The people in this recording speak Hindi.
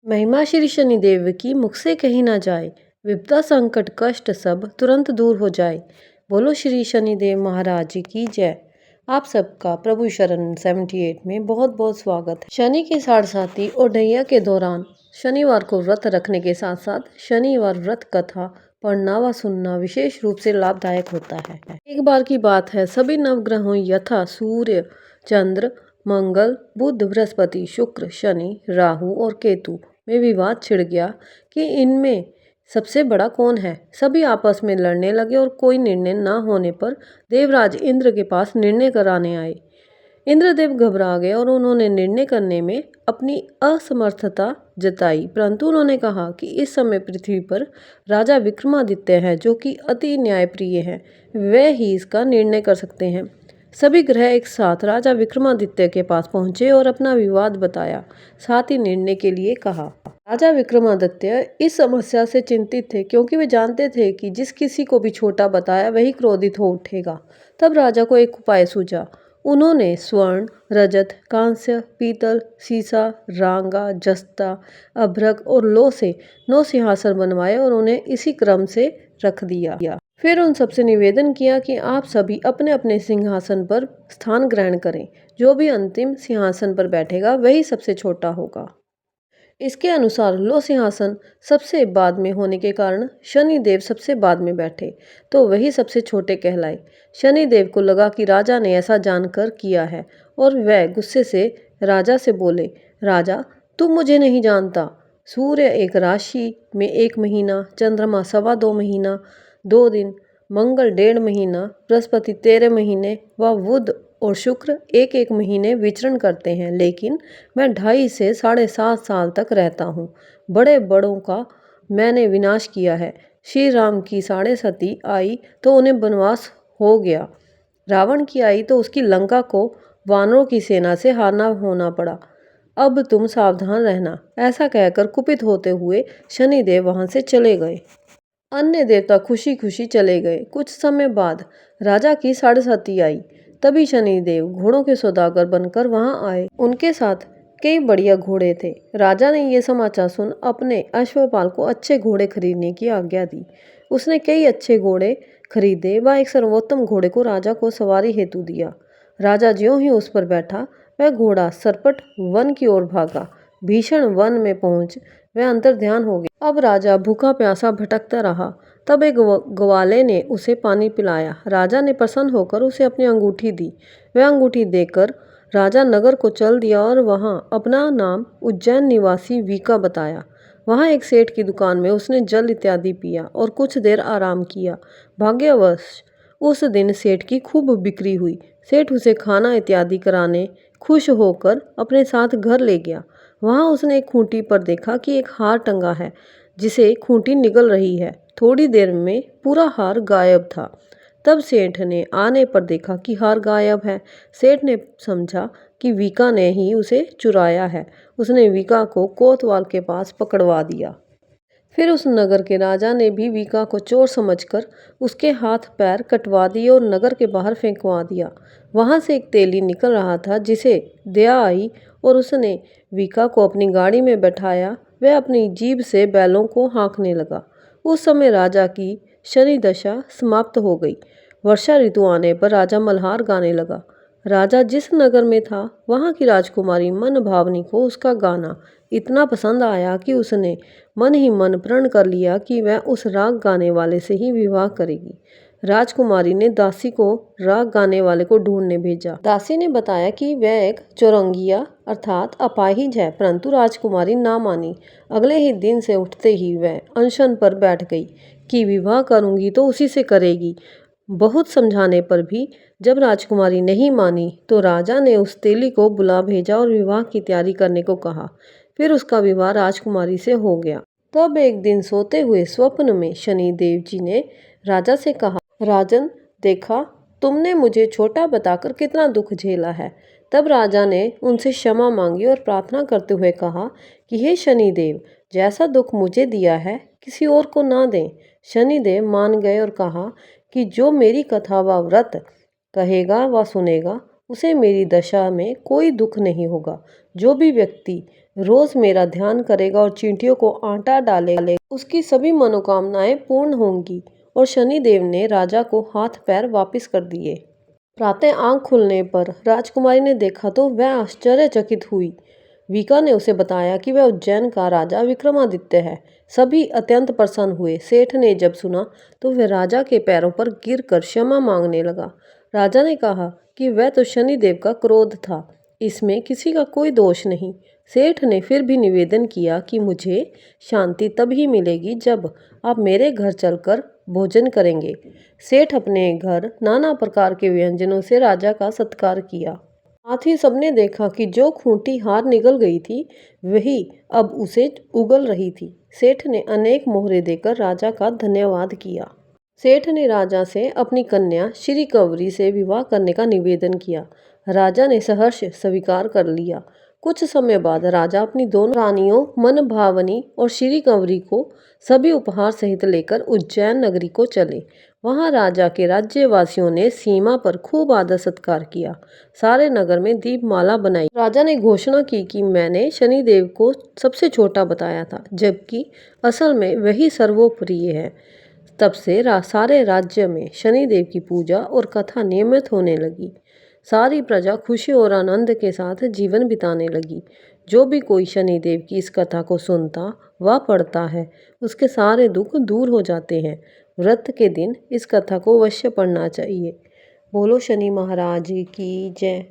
महिमा श्री शनिदेव की मुख से कही ना जाए, विपदा संकट कष्ट सब तुरंत दूर हो जाए। बोलो श्री शनिदेव महाराज जी की जय। आप सबका प्रभु शरण 78 में बहुत बहुत स्वागत है। शनि के साढ़े साथी और ढैया के दौरान शनिवार को व्रत रखने के साथ साथ शनिवार व्रत कथा पढ़ना व सुनना विशेष रूप से लाभदायक होता है। एक बार की बात है, सभी नवग्रहों यथा सूर्य, चंद्र, मंगल, बुध, बृहस्पति, शुक्र, शनि, राहु और केतु में विवाद छिड़ गया कि इनमें सबसे बड़ा कौन है। सभी आपस में लड़ने लगे और कोई निर्णय न होने पर देवराज इंद्र के पास निर्णय कराने आए। इंद्रदेव घबरा गए और उन्होंने निर्णय करने में अपनी असमर्थता जताई, परंतु उन्होंने कहा कि इस समय पृथ्वी पर राजा विक्रमादित्य हैं जो कि अति न्यायप्रिय हैं, वे ही इसका निर्णय कर सकते हैं। सभी ग्रह एक साथ राजा विक्रमादित्य के पास पहुंचे और अपना विवाद बताया, साथ ही निर्णय के लिए कहा। राजा विक्रमादित्य इस समस्या से चिंतित थे क्योंकि वे जानते थे कि जिस किसी को भी छोटा बताया वही क्रोधित हो उठेगा। तब राजा को एक उपाय सूझा। उन्होंने स्वर्ण, रजत, कांस्य, पीतल, सीसा, रांगा, जस्ता, अभ्रक और लौह से 9 सिंहासन बनवाए और उन्हें इसी क्रम से रख दिया। फिर उन सबसे निवेदन किया कि आप सभी अपने अपने सिंहासन पर स्थान ग्रहण करें। जो भी अंतिम सिंहासन पर बैठेगा वही सबसे छोटा होगा। इसके अनुसार लो सिंहासन सबसे बाद में होने के कारण शनिदेव सबसे बाद में बैठे, तो वही सबसे छोटे कहलाए। शनिदेव को लगा कि राजा ने ऐसा जानकर किया है और वह गुस्से से राजा से बोले, राजा तुम मुझे नहीं जानता। सूर्य एक राशि में 1 महीना, चंद्रमा 2.25 महीना 2 दिन, मंगल 1.5 महीना, बृहस्पति 13 महीने व बुध और शुक्र 1-1 महीने विचरण करते हैं, लेकिन मैं 2.5 से 7.5 साल तक रहता हूँ। बड़े बड़ों का मैंने विनाश किया है। श्री राम की 7.5 आई तो उन्हें वनवास हो गया। रावण की आई तो उसकी लंका को वानरों की सेना से हारना होना पड़ा। अब तुम सावधान रहना। ऐसा कहकर कुपित होते हुए शनिदेव वहां से चले गए। अन्य देवता खुशी खुशी चले गए। कुछ समय बाद राजा की 7.5 आई। तभी शनिदेव घोड़ों के सौदागर बनकर वहां आए। उनके साथ कई बढ़िया घोड़े थे। राजा ने ये समाचार सुन अपने अश्वपाल को अच्छे घोड़े खरीदने की आज्ञा दी। उसने कई अच्छे घोड़े खरीदे व एक सर्वोत्तम घोड़े को राजा को सवारी हेतु दिया। राजा ज्यों ही उस पर बैठा, वह घोड़ा सरपट वन की ओर भागा। भीषण वन में पहुंच वह अंतर ध्यान हो गया। अब राजा भूखा प्यासा भटकता रहा। तब एक ग्वाले ने उसे पानी पिलाया। राजा ने प्रसन्न होकर उसे अपनी अंगूठी दी। वह अंगूठी देकर राजा नगर को चल दिया और वहां अपना नाम उज्जैन निवासी वीका बताया। वहां एक सेठ की दुकान में उसने जल इत्यादि पिया और कुछ देर आराम किया। भाग्यवश उस दिन सेठ की खूब बिक्री हुई। सेठ उसे खाना इत्यादि कराने खुश होकर अपने साथ घर ले गया। वहां उसने एक खूंटी पर देखा कि एक हार टंगा है जिसे खूंटी निगल रही है। थोड़ी देर में पूरा हार गायब था। तब सेठ ने आने पर देखा कि हार गायब है। सेठ ने समझा कि वीका ने ही उसे चुराया है। उसने वीका को कोतवाल के पास पकड़वा दिया। फिर उस नगर के राजा ने भी वीका को चोर समझकर उसके हाथ पैर कटवा दिए और नगर के बाहर फेंकवा दिया। वहां से एक तेली निकल रहा था जिसे दया आई और उसने वीका को अपनी गाड़ी में बैठाया। वह अपनी जीभ से बैलों को हाँकने लगा। उस समय राजा की शनि दशा समाप्त हो गई। वर्षा ऋतु आने पर राजा मल्हार गाने लगा। राजा जिस नगर में था वहां की राजकुमारी मन भावनी को उसका गाना इतना पसंद आया कि उसने मन ही मन प्रण कर लिया कि वह उस राग गाने वाले से ही विवाह करेगी। राजकुमारी ने दासी को राग गाने वाले को ढूंढने भेजा। दासी ने बताया कि वह एक चौरंगिया अर्थात अपाहिज है, परंतु राजकुमारी ना मानी। अगले ही दिन से उठते ही वह अनशन पर बैठ गई कि विवाह करूंगी तो उसी से करेगी। बहुत समझाने पर भी जब राजकुमारी नहीं मानी तो राजा ने उस तेली को बुला भेजा और विवाह की तैयारी करने को कहा। फिर उसका विवाह राजकुमारी से हो गया। तब एक दिन सोते हुए स्वप्न में शनिदेव जी ने राजा से कहा, राजन देखा तुमने मुझे छोटा बताकर कितना दुख झेला है। तब राजा ने उनसे क्षमा मांगी और प्रार्थना करते हुए कहा कि हे शनिदेव, जैसा दुख मुझे दिया है किसी और को ना दें। शनिदेव मान गए और कहा कि जो मेरी कथा व व्रत कहेगा व सुनेगा उसे मेरी दशा में कोई दुख नहीं होगा। जो भी व्यक्ति रोज मेरा ध्यान करेगा और चींटियों को आटा डालेगा, उसकी सभी मनोकामनाएं पूर्ण होंगी। और शनिदेव ने राजा को हाथ पैर वापस कर दिए। प्रातः आंख खुलने पर राजकुमारी ने देखा तो वह आश्चर्यचकित हुई। वीका ने उसे बताया कि वह उज्जैन का राजा विक्रमादित्य है। सभी अत्यंत प्रसन्न हुए। सेठ ने जब सुना तो वह राजा के पैरों पर गिरकर क्षमा मांगने लगा। राजा ने कहा कि वह तो शनिदेव का क्रोध था, इसमें किसी का कोई दोष नहीं। सेठ ने फिर भी निवेदन किया कि मुझे शांति तभी मिलेगी जब आप मेरे घर चलकर भोजन करेंगे। सेठ अपने घर नाना प्रकार के व्यंजनों से राजा का सत्कार किया। साथ ही सबने देखा कि जो खूंटी हार निकल गई थी वही अब उसे उगल रही थी। सेठ ने अनेक मोहरे देकर राजा का धन्यवाद किया। सेठ ने राजा से अपनी कन्या श्री कंवरी से विवाह करने का निवेदन किया। राजा ने सहर्ष स्वीकार कर लिया। कुछ समय बाद राजा अपनी दोनों रानियों मनभावनी और श्री कंवरी को सभी उपहार सहित लेकर उज्जैन नगरी को चले। वहां राजा के राज्यवासियों ने सीमा पर खूब आदर सत्कार किया। सारे नगर में दीपमाला बनाई। राजा ने घोषणा की कि मैंने शनिदेव को सबसे छोटा बताया था, जबकि असल में वही सर्वोप्रिय है। तब से सारे राज्य में शनिदेव की पूजा और कथा नियमित होने लगी। सारी प्रजा खुशी और आनंद के साथ जीवन बिताने लगी। जो भी कोई शनिदेव की इस कथा को सुनता व पढ़ता है, उसके सारे दुख दूर हो जाते हैं। व्रत के दिन इस कथा को अवश्य पढ़ना चाहिए। बोलो शनि महाराज की जय।